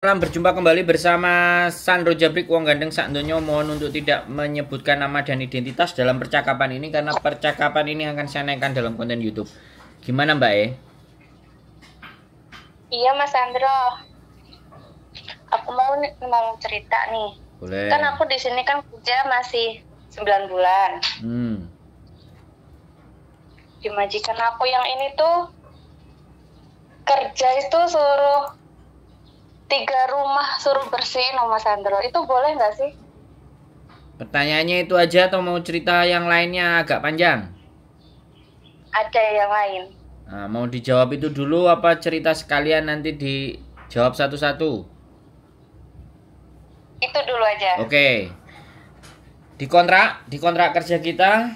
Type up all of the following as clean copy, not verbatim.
Salam, berjumpa kembali bersama Sandro Jabrik Wong Gandeng Sak Donya. Mohon untuk tidak menyebutkan nama dan identitas dalam percakapan ini karena percakapan ini akan saya naikkan dalam konten YouTube. Gimana Mbak E? Iya Mas Sandro, aku mau cerita nih. Boleh. Kan aku di sini kan kerja masih 9 bulan. Di majikan aku yang ini tuh kerja itu suruh 3 rumah suruh bersihin Mas Sandro. Itu boleh nggak sih? Pertanyaannya itu aja atau mau cerita yang lainnya agak panjang? Ada yang lain. Nah, mau dijawab itu dulu apa cerita sekalian nanti dijawab satu-satu? Itu dulu aja. Oke. Di kontrak kerja kita,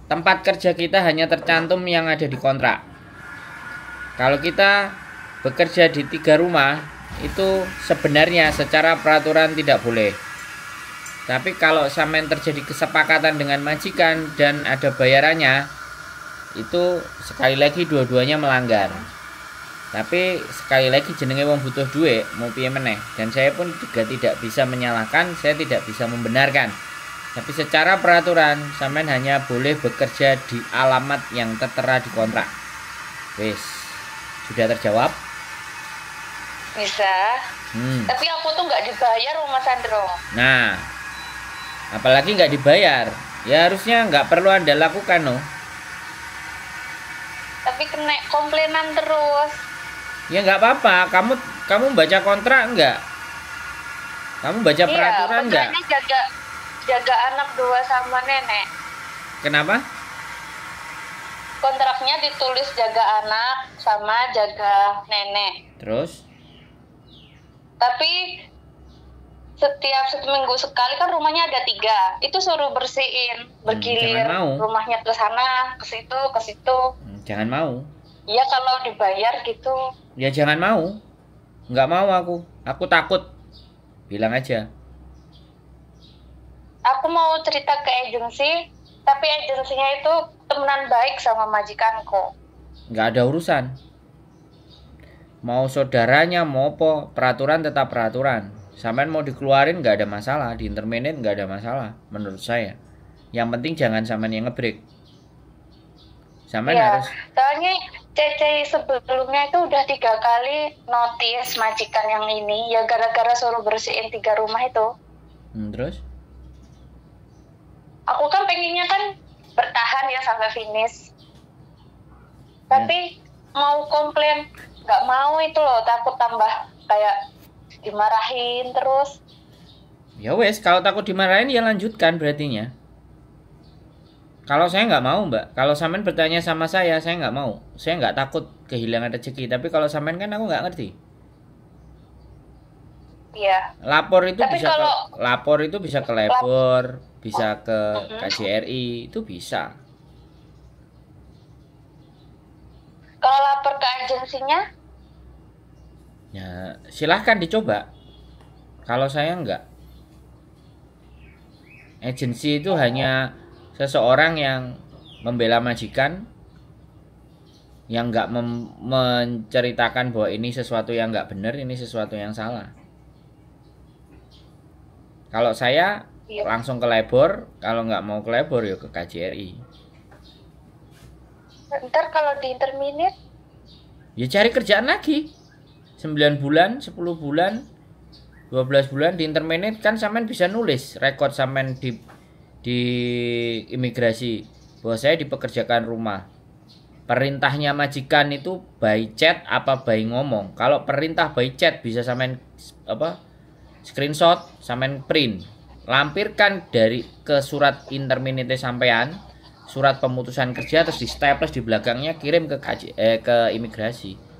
tempat kerja kita hanya tercantum yang ada di kontrak. Kalau kita bekerja di 3 rumah, itu sebenarnya secara peraturan tidak boleh. Tapi kalau sampean terjadi kesepakatan dengan majikan dan ada bayarannya, itu sekali lagi dua-duanya melanggar. Tapi sekali lagi jenenge wong butuh duit, mau piye meneh. Dan saya pun juga tidak bisa menyalahkan, saya tidak bisa membenarkan. Tapi secara peraturan sampean hanya boleh bekerja di alamat yang tertera di kontrak. Wes, sudah terjawab? Bisa. Tapi aku tuh nggak dibayar Mas Sandro. Nah, apalagi nggak dibayar, ya harusnya nggak perlu Anda lakukan, no. Tapi kena komplainan terus. Ya nggak apa-apa, kamu baca kontrak nggak? Kamu baca peraturan nggak? Iya, jaga anak 2 sama nenek. Kenapa? Kontraknya ditulis jaga anak sama jaga nenek. Terus? Tapi setiap seminggu sekali kan rumahnya ada 3. Itu suruh bersihin, bergilir. Rumahnya ke sana, ke situ, ke situ. Jangan mau. Iya kalau dibayar gitu. Ya jangan mau. Nggak mau aku. Aku takut. Bilang aja. Aku mau cerita ke agensi, tapi agensinya itu temenan baik sama majikanku. Nggak ada urusan. Mau saudaranya mau apa, peraturan tetap peraturan. Sampean mau dikeluarin nggak ada masalah, di interminate nggak ada masalah menurut saya. Yang penting jangan sampean yang ngebreak. Sampean harus. Soalnya Cece sebelumnya itu udah 3 kali notice majikan yang ini ya gara-gara suruh bersihin 3 rumah itu. Terus? Aku kan pengennya kan bertahan ya sampai finish. Tapi mau komplain nggak mau itu loh, takut tambah kayak dimarahin terus. Ya wes, kalau takut dimarahin ya lanjutkan berartinya. Kalau saya nggak mau Mbak, kalau sampean bertanya sama saya nggak mau. Saya nggak takut kehilangan rezeki, tapi kalau sampean kan aku nggak ngerti. Iya. Lapor itu bisa ke labor, bisa ke KJRI, itu bisa. Kalau lapor ke agensinya? Ya, silahkan dicoba. Kalau saya enggak. Agensi itu hanya seseorang yang membela majikan, yang enggak menceritakan bahwa ini sesuatu yang enggak benar, ini sesuatu yang salah. Kalau saya langsung ke labor, kalau enggak mau ke labor ya ke KJRI. Ntar kalau di interminate? Ya cari kerjaan lagi. 9 bulan, 10 bulan, 12 bulan di interminate kan sampean bisa nulis rekod sampean di imigrasi bahwa saya dipekerjakan rumah. Perintahnya majikan itu by chat apa by ngomong. Kalau perintah by chat bisa sampean screenshot, sampean print, lampirkan ke surat interminate sampean, surat pemutusan kerja, terus di staples di belakangnya kirim ke imigrasi.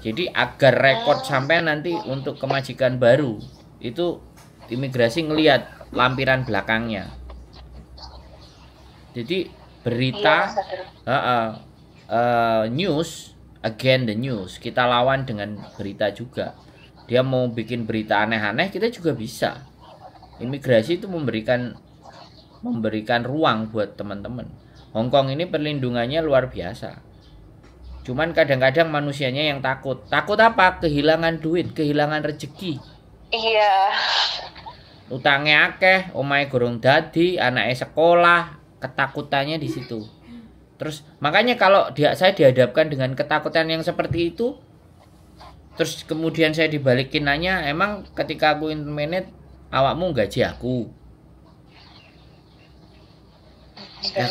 Jadi agar rekod sampai nanti untuk kemajikan baru itu imigrasi ngelihat lampiran belakangnya. Jadi berita news again the news, kita lawan dengan berita juga. Dia mau bikin berita aneh-aneh kita juga bisa. Imigrasi itu memberikan ruang buat teman-teman. Hong Kong ini perlindungannya luar biasa. Cuman kadang-kadang manusianya yang takut. Takut apa? Kehilangan duit, kehilangan rezeki. Iya. Utangnya akeh, omahe gorong dadi, anaknya sekolah, ketakutannya di situ. Terus makanya kalau saya dihadapkan dengan ketakutan yang seperti itu, terus kemudian saya dibalikin nanya, emang ketika aku interminate awakmu gaji aku? Nah,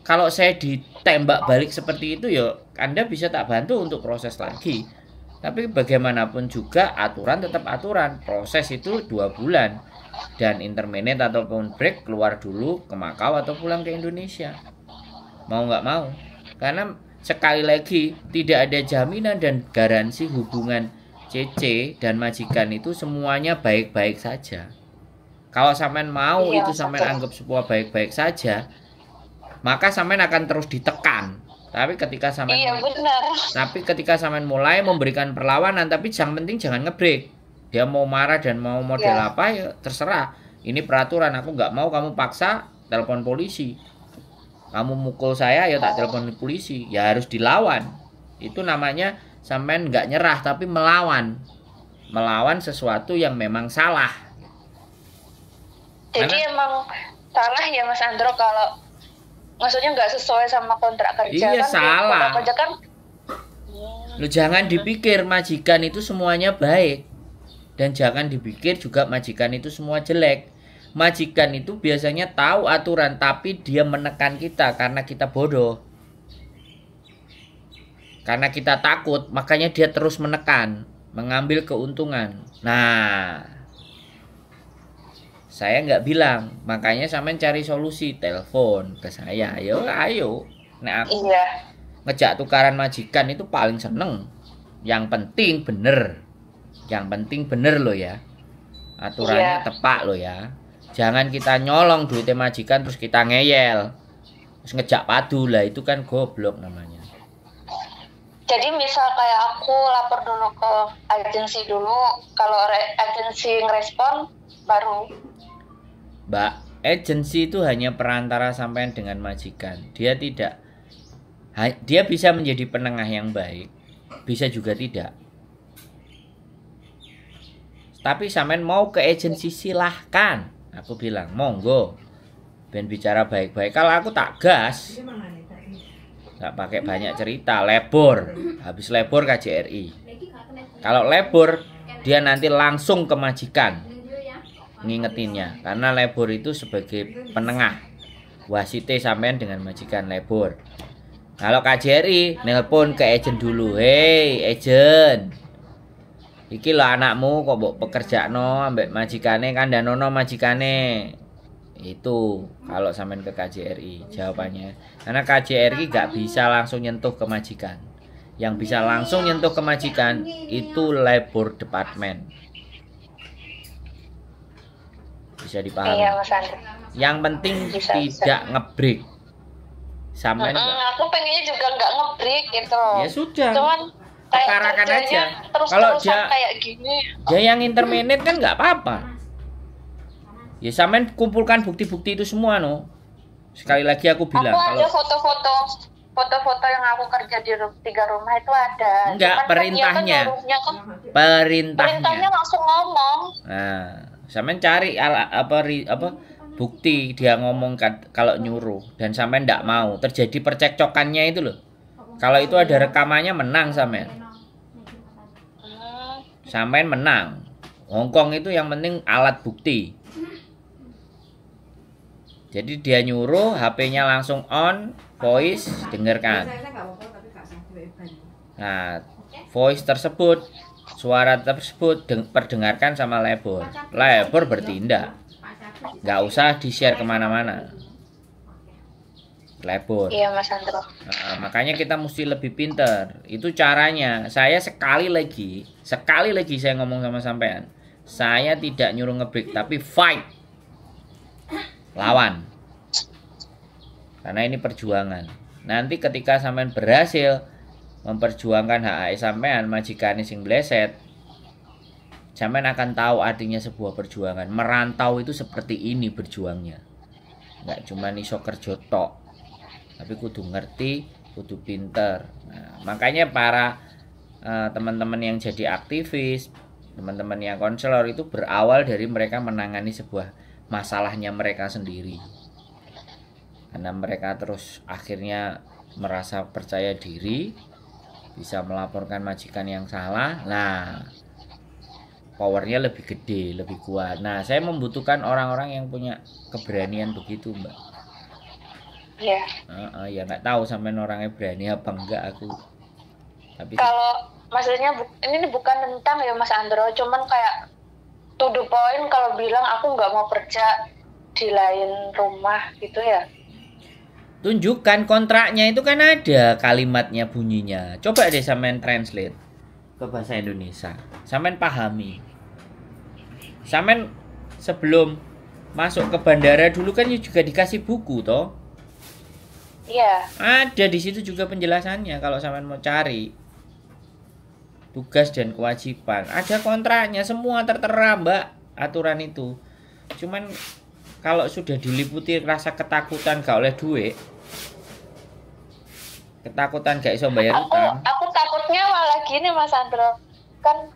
kalau saya ditembak balik seperti itu ya Anda bisa tak bantu untuk proses lagi. Tapi bagaimanapun juga aturan tetap aturan. Proses itu 2 bulan. Dan interminate ataupun break keluar dulu ke Makau atau pulang ke Indonesia. Mau nggak mau. Karena sekali lagi tidak ada jaminan dan garansi hubungan CC dan majikan itu semuanya baik-baik saja. Kalau sampean mau itu sampean anggap sebuah baik-baik saja, maka sampean akan terus ditekan. Tapi ketika sampean mulai memberikan perlawanan, tapi yang penting jangan ngebreak. Dia mau marah dan mau model apa ya terserah. Ini peraturan, aku nggak mau kamu paksa, telepon polisi. Kamu mukul saya ya tak telepon polisi. Ya harus dilawan. Itu namanya sampean nggak nyerah tapi melawan. Melawan sesuatu yang memang salah. Jadi emang salah ya Mas Andro kalau maksudnya nggak sesuai sama kontrak kerja. Iya, kan salah. Kontrak kerja kan. Lu jangan dipikir majikan itu semuanya baik. Dan jangan dipikir juga majikan itu semua jelek. Majikan itu biasanya tahu aturan tapi dia menekan kita karena kita bodoh. Karena kita takut, makanya dia terus menekan, mengambil keuntungan. Nah, saya nggak bilang, makanya sampean cari solusi, telepon ke saya. Ayo. Nah, aku ngejak tukaran majikan itu paling seneng. Yang penting bener. Yang penting bener loh ya. Aturannya tepat loh ya. Jangan kita nyolong duitnya majikan terus kita ngeyel. Terus ngejak padu lah, itu kan goblok namanya. Jadi misal kayak aku lapor dulu ke agensi dulu, kalau agensi ngerespon baru. Mbak, agensi itu hanya perantara sampean dengan majikan. Dia bisa menjadi penengah yang baik, bisa juga tidak. Tapi sampean mau ke agensi silahkan. Aku bilang, monggo. Ben bicara baik-baik. Kalau aku tak gas. Tak pakai banyak cerita, lebur. Habis lebur KJRI. Kalau lebur, dia nanti langsung ke majikan. Ngingetinnya. Karena lebur itu sebagai penengah. Wasite sampean dengan majikan lebur. Kalau KJRI, nelpon ke agent dulu. Hei, agent. Iki lah anakmu kok mbok pekerjakno ambek majikane kandhanono majikane. Itu kalau sampean ke KJRI jawabannya. Karena KJRI gak bisa langsung nyentuh ke majikan. Yang bisa langsung nyentuh ke majikan itu labor department. Bisa dipahami. Iya, Mas Andro. Yang penting tidak ngebreak. Sampean aku pengennya juga nggak ngebreak gitu. Ya sudah. Cuman tekarakan aja. Kalau dia kayak gini, dia yang interminate kan nggak apa-apa. Ya sampean kumpulkan bukti-bukti itu semua no. Sekali lagi aku bilang. Aku ada foto-foto yang aku kerja di 3 rumah itu ada. Enggak, perintahnya. Perintahnya langsung ngomong. Nah, sampean cari bukti dia ngomong kalau nyuruh dan sampean nggak mau. Terjadi percekcokannya itu loh. Kalau itu ada rekamannya menang sampean. Sampean menang. Hongkong itu yang penting alat bukti. Jadi dia nyuruh, HP-nya langsung on, voice, dengarkan. Nah, voice tersebut, suara tersebut perdengarkan sama labor. Labor bertindak. Nggak usah di-share kemana-mana. Labor. Iya Mas Andro. Nah, makanya kita mesti lebih pinter. Itu caranya. Saya sekali lagi saya ngomong sama sampean. Saya tidak nyuruh ngebreak tapi fight. Lawan. Karena ini perjuangan. Nanti ketika sampean berhasil memperjuangkan hak sampean majikane sing bleset, sampean akan tahu artinya sebuah perjuangan. Merantau itu seperti ini berjuangnya. Enggak cuma iso kerja tok. Tapi kudu ngerti kudu pinter. Nah, makanya para teman-teman yang jadi aktivis, teman-teman yang konselor itu berawal dari mereka menangani sebuah masalahnya mereka sendiri. Karena mereka terus akhirnya merasa percaya diri, bisa melaporkan majikan yang salah. Nah, powernya lebih gede, lebih kuat. Nah, saya membutuhkan orang-orang yang punya keberanian begitu, Mbak. Iya. Ya nggak tahu sampean orangnya berani apa enggak aku. Tapi kalau maksudnya ini bukan tentang ya Mas Andro, cuman kayak to the point kalau bilang aku nggak mau kerja di lain rumah gitu ya. tunjukkan kontraknya itu kan ada kalimatnya bunyinya. Coba deh sampean translate ke bahasa Indonesia. Sampean pahami. Sampean sebelum masuk ke bandara dulu kan juga dikasih buku toh. Iya. Ada di situ juga penjelasannya kalau sampean mau cari. Tugas dan kewajiban. Ada kontraknya semua tertera, Mbak, aturan itu. Cuman kalau sudah diliputi rasa ketakutan gak oleh duit, ketakutan gak iso bayar utang. Aku takutnya malah gini Mas Andro, kan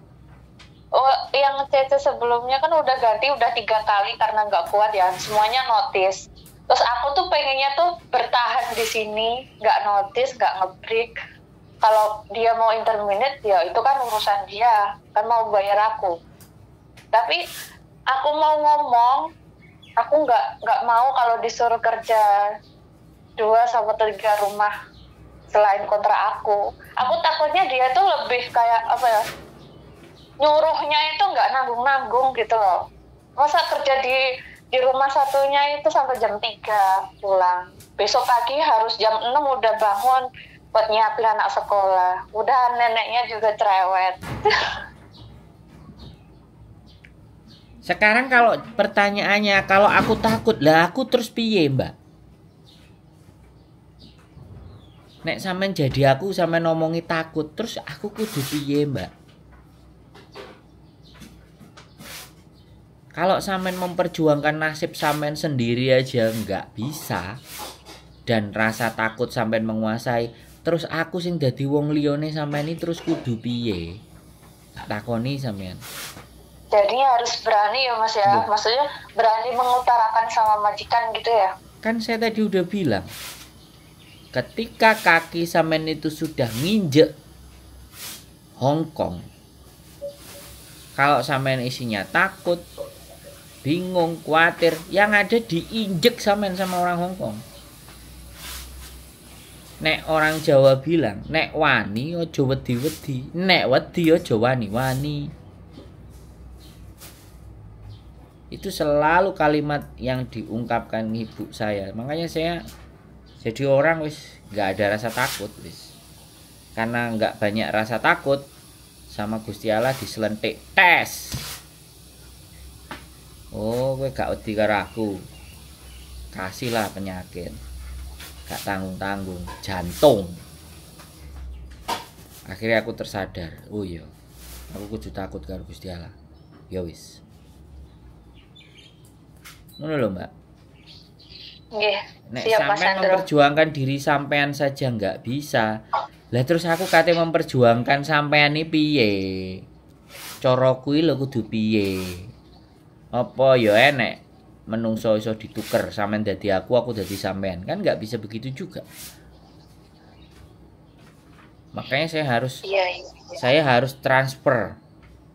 yang CC sebelumnya kan udah ganti udah 3 kali karena nggak kuat ya, semuanya notice. Terus aku tuh pengennya tuh bertahan di sini, nggak notice, nggak ngebreak. Kalau dia mau interminate ya itu kan urusan dia, kan mau bayar aku. Tapi aku mau ngomong, aku nggak mau kalau disuruh kerja 2-3 rumah selain kontrak aku. Aku takutnya dia tuh lebih kayak apa ya, nyuruhnya itu nggak nanggung-nanggung gitu loh. Masa kerja di rumah satunya itu sampai jam 3 pulang, besok pagi harus jam 6 udah bangun buat nyiapin anak sekolah, udah neneknya juga cerewet. Sekarang kalau pertanyaannya, kalau aku takut lah aku terus piye, Mbak? Nek sampean jadi aku sampean ngomongi takut, terus aku kudu piye, Mbak? Kalau sampean memperjuangkan nasib sampean sendiri aja nggak bisa, dan rasa takut sampean menguasai, terus aku sing dadi wong liyane sampean ini terus kudu piye? Tak takoni sampean. Jadi harus berani ya Mas ya, maksudnya berani mengutarakan sama majikan gitu ya? Kan saya tadi udah bilang, ketika kaki sampean itu sudah nginjek Hong Kong, kalau sampean isinya takut, bingung, khawatir, yang ada diinjek sampean sama orang Hong Kong. Nek orang Jawa bilang, nek wani ojo wedi-wedi, nek wedi ojo wani-wani. Itu selalu kalimat yang diungkapkan ibu saya. Makanya saya jadi orang wis nggak ada rasa takut wis. Karena nggak banyak rasa takut, sama Gusti Allah diselentik tes. Oh, kowe gak wedi karo aku. Kasihlah penyakit. Gak tanggung-tanggung, jantung. Akhirnya aku tersadar, oh iya, aku kudu takut karo Gusti Allah. Ya wis. Ngono lho, Mbak. Nggih. Nek Siap Mas sampean Andro. memperjuangkan diri sampean saja nggak bisa, lah terus aku kate memperjuangkan sampean iki piye? Cara kuwi lho kudu piye? Apa ya enek menungso iso dituker, sampean dadi aku dadi sampean? Kan nggak bisa begitu juga. Makanya saya harus transfer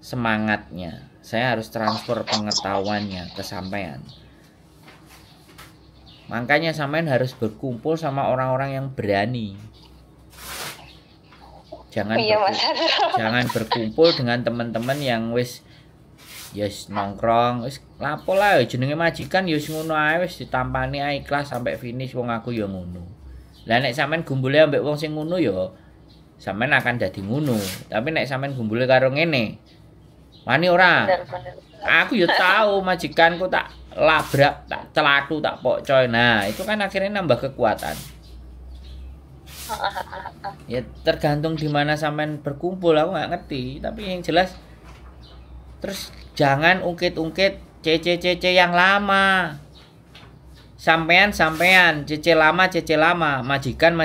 semangatnya. Saya harus transfer pengetahuannya ke sampean. Makanya sampean harus berkumpul sama orang-orang yang berani. Jangan berkumpul dengan teman-teman yang wis nongkrong, wis lapo lah jenenge majikan ya wis ngono ae, wis ditampani ae ikhlas sampai finish, wong aku ya ngono. Lah nek sampean gumbule ambek wong sing ngono ya sampean akan dadi ngono. Tapi nek sampean gumbule karo ngene, wani ora? Aku ya tahu majikanku tak labrak, tak celatu, tak pokcoy. Nah, itu kan akhirnya nambah kekuatan. Ya tergantung di mana sampean berkumpul, aku nggak ngerti. Tapi yang jelas, terus jangan ungkit-ungkit CC yang lama. Sampean, cece lama, majikan,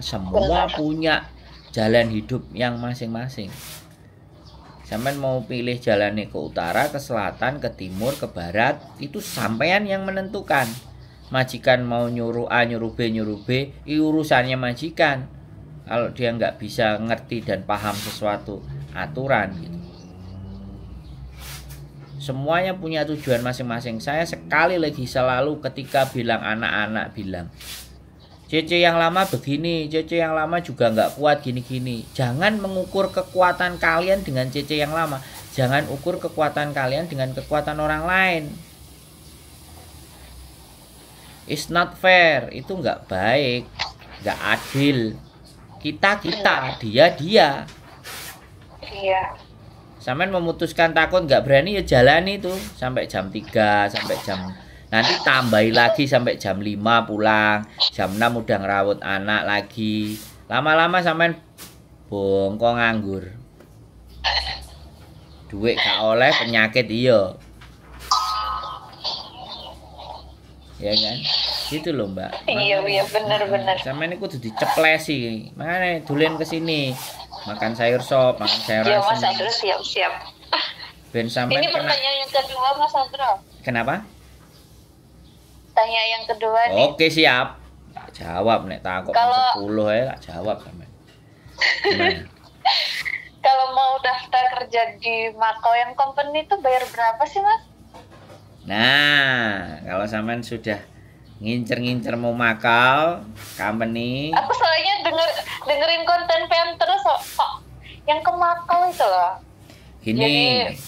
semua punya jalan hidup yang masing-masing. Sampean mau pilih jalannya ke utara, ke selatan, ke timur, ke barat, itu sampean yang menentukan. Majikan mau nyuruh A, nyuruh B, urusannya majikan. Kalau dia nggak bisa ngerti dan paham sesuatu aturan gitu. Semuanya punya tujuan masing-masing. Saya sekali lagi selalu ketika bilang anak-anak bilang, Cece yang lama begini, Cece yang lama juga nggak kuat gini-gini. Jangan mengukur kekuatan kalian dengan Cece yang lama. Jangan ukur kekuatan kalian dengan kekuatan orang lain. It's not fair, itu nggak baik, nggak adil. Kita, dia. Iya. Sampean memutuskan takut nggak berani ya jalani tuh sampai jam 3, sampai jam nanti tambahi lagi sampai jam 5 pulang, jam 6 udah ngerawat anak lagi. Lama-lama sampean bongkong nganggur. Duit gak oleh, penyakit iya. Ya kan? Gitu loh, Mbak. Iya, bener. Sampean ini kudu diceplesi. Makanya dulen ke sini. Makan sayur sop, makan sayur Iya, asem. Mas Andro, siap. Ben sampean Ini pertanyaan yang kedua, Mas Andro. Kenapa? Tanya yang kedua nih. Oke, siap. Tak jawab nek takut Kalau 10 ya tak jawab sampean. Gimana? Kalau mau daftar kerja di Makau yang company itu bayar berapa sih, Mas? Nah, kalau sampean sudah ngincer mau Makau company, Aku soalnya dengerin konten PM terus kok yang ke Makau itu loh. gini, Jadi,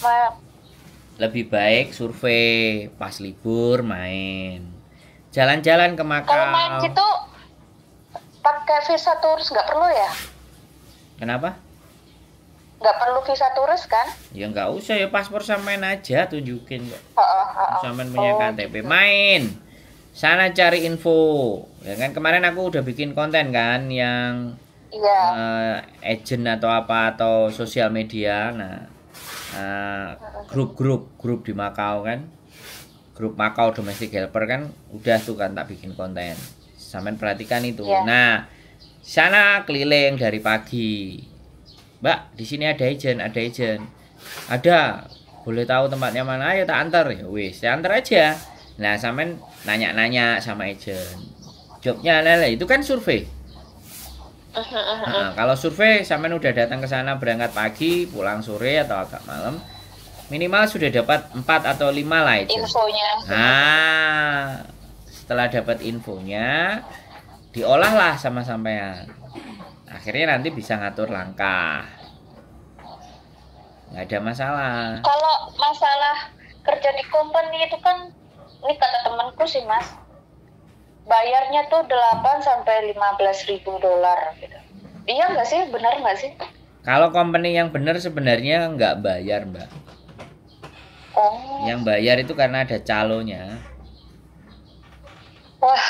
lebih baik survei pas libur main. Jalan-jalan ke Makau. kalau main gitu pakai visa turis nggak perlu ya? Kenapa? Nggak perlu visa turis kan? Ya nggak usah ya, paspor sampean aja tunjukin kok. Oh. Sampean punya KTP, main. Sana cari info. Ya kan kemarin aku udah bikin konten kan yang Iya. agent atau apa atau sosial media. Nah, grup di Makau kan. Grup Makau Domestic Helper kan udah tuh kan tak bikin konten. Sampean perhatikan itu. Iya. Nah, sana keliling dari pagi. Mbak, di sini ada agent. Ada. Boleh tahu tempatnya mana? Ayo tak antar. Ya wis, saya antar aja. Nah, sampean nanya-nanya sama agent. Jobnya lele itu kan survei. Nah, kalau survei sampean udah datang ke sana berangkat pagi, pulang sore atau agak malam, minimal sudah dapat 4 atau 5 lah agent. Infonya. Nah, setelah dapat infonya, diolahlah sama sampean. Akhirnya nanti bisa ngatur langkah. Nggak ada masalah. Kalau masalah kerja di company itu kan, ini kata temanku sih Mas, bayarnya tuh 8 sampai 15 ribu dolar gitu. Iya nggak sih? Benar nggak sih? Kalau company yang benar sebenarnya nggak bayar, Mbak. Oh. Yang bayar itu karena ada calonya. Wah.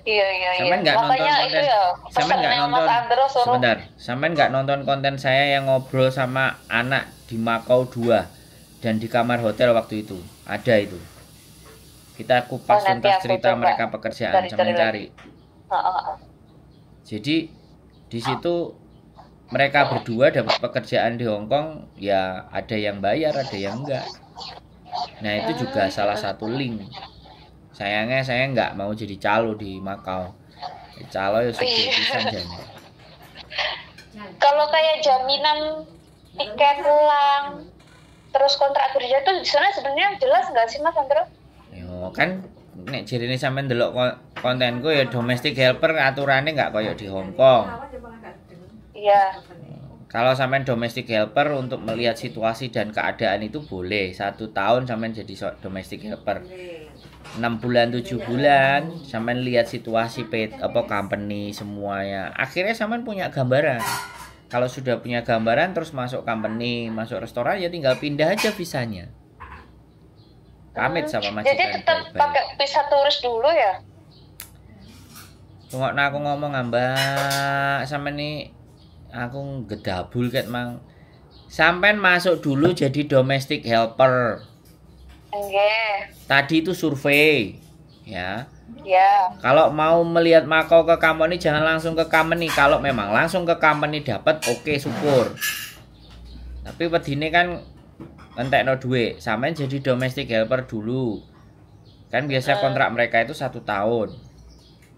Iya. Sampean nggak nonton Makanya konten. itu ya. Sampean nggak pesennya nonton. Mas Andro suruh. Sebentar. Sampean nggak nonton konten saya yang ngobrol sama anak di Makau 2 dan di kamar hotel waktu itu. Ada itu. Kita kupas nanti tuntas aku cerita coba mereka pekerjaan sama cari. Jadi di situ mereka berdua dapat pekerjaan di Hong Kong, ya ada yang bayar, ada yang enggak. Nah, itu juga salah satu link. Sayangnya saya nggak mau jadi calo di Makau. Calo ya sudah bisa jadi. Kalau kayak jaminan tiket pulang, terus kontrak kerja tuh di sana sebenarnya jelas nggak sih Mas Andro? Yo kan nek jarine sampean ndelok kontenku ya domestic helper aturannya nggak koyo di Hong Kong. Iya. Kalau sampean domestic helper untuk melihat situasi dan keadaan itu boleh 1 tahun sampean jadi domestic helper. 6 bulan 7 bulan sampean lihat situasi company semuanya. Akhirnya sampean punya gambaran. Kalau sudah punya gambaran terus masuk company, masuk restoran ya tinggal pindah aja visanya. Pamit sama majikan. Jadi tetap pakai visa turis dulu ya? Tunggu aku ngomong Mbak, sampe nih aku gedabul ket mang. Sampean masuk dulu jadi domestic helper. Nggih. Tadi itu survei. ya. Ya. Kalau mau melihat Makau ke company jangan langsung ke company. Kalau memang langsung ke company dapat, oke, syukur. Tapi wedine kan entekno duit, sampean jadi domestic helper dulu. Kan biasa kontrak mereka itu 1 tahun.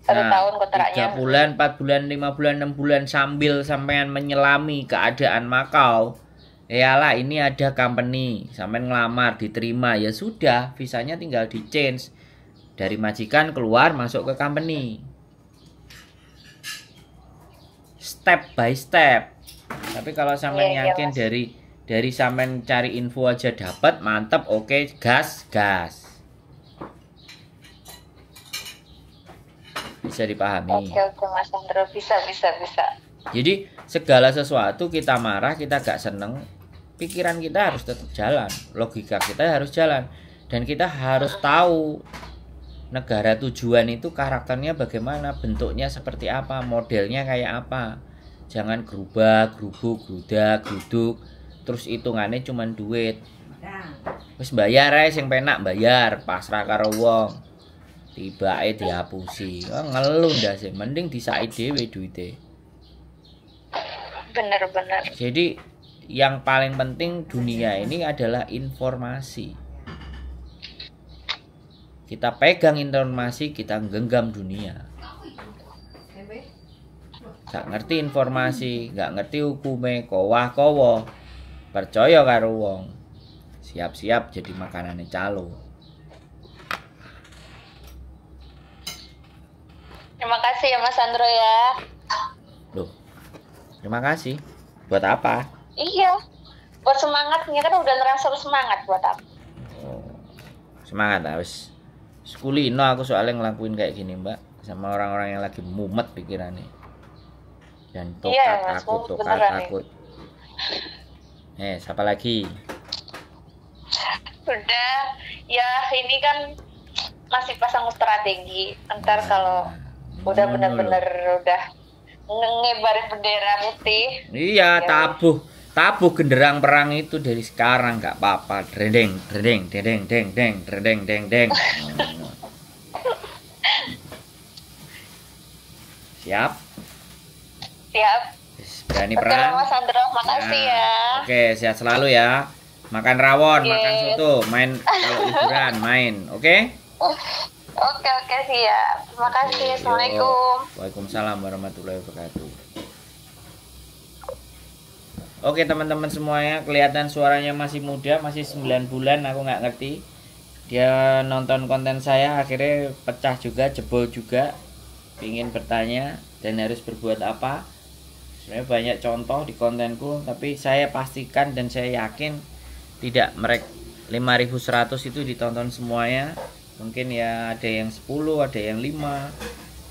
1 tahun kontraknya. 3 bulan, 4 bulan, 5 bulan, 6 bulan sambil sampean menyelami keadaan Makau. Yalah, ini ada company, sampean ngelamar, diterima, ya sudah, visanya tinggal di change dari majikan keluar masuk ke company. Step by step. Tapi kalau sampean yakin dari sampean cari info aja dapat, mantap, oke, gas. Bisa dipahami. Oke Mas Andro, bisa. Jadi segala sesuatu kita marah, kita gak seneng, pikiran kita harus tetap jalan, logika kita harus jalan, dan kita harus tahu negara tujuan itu karakternya bagaimana, bentuknya seperti apa, modelnya kayak apa. Jangan gerubak, gerubuk, gerudak, geruduk, terus hitungannya cuma duit. Terus bayar ae sing penak bayar, pasrah karo wong. Tibake dihapusi. Ngeluh ndak sih, mending disaki dhewe duite. Bener. Jadi yang paling penting dunia ini adalah informasi. Kita pegang informasi, kita genggam dunia. Gak ngerti informasi, gak ngerti hukume, kowah-kowo, percaya karo wong, siap-siap jadi makanannya calo. Terima kasih ya Mas Andro ya. Loh, terima kasih. Buat apa? Iya, buat semangatnya, kan udah ngerasa semangat buat aku. Oh, semangat harus. Sekulino aku soalnya ngelakuin kayak gini Mbak, sama orang-orang yang lagi mumet pikirannya. Dan takut. Siapa lagi? Udah, ya ini kan masih pasang strategi. Ntar kalau udah bener-bener udah ngebarin bendera putih. Iya, tabuh genderang perang itu dari sekarang, nggak apa-apa. Dredeng. Siap. Berani perang. Mas Andro, makasih ya. Oke, sehat selalu ya. Makan rawon, makan soto, main kalau liburan main, oke? Oke, siap. Terima kasih. Assalamualaikum. Waalaikumsalam warahmatullahi wabarakatuh. Oke teman-teman semuanya, kelihatan suaranya masih muda, masih 9 bulan, aku nggak ngerti. Dia nonton konten saya, akhirnya pecah juga, jebol juga, ingin bertanya dan harus berbuat apa. Sebenarnya banyak contoh di kontenku, tapi saya pastikan dan saya yakin tidak 5100 itu ditonton semuanya. Mungkin ya ada yang 10, ada yang 5,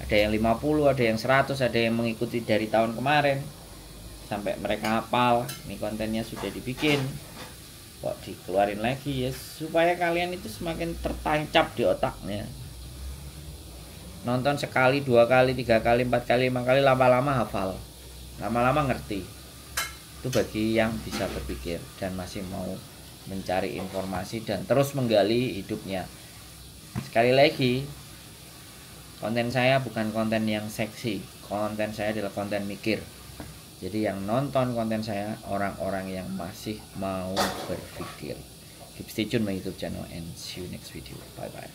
ada yang 50, ada yang 100, ada yang mengikuti dari tahun kemarin sampai mereka hafal. Ini kontennya sudah dibikin, kok dikeluarin lagi ya, supaya kalian itu semakin tertancap di otaknya. Nonton sekali, 2 kali, 3 kali, 4 kali, 5 kali, lama-lama hafal, lama-lama ngerti. Itu bagi yang bisa berpikir dan masih mau mencari informasi dan terus menggali hidupnya. Sekali lagi, konten saya bukan konten yang seksi, konten saya adalah konten mikir. Jadi yang nonton konten saya orang-orang yang masih mau berpikir. Keep stay tune my YouTube channel and see you next video. Bye bye.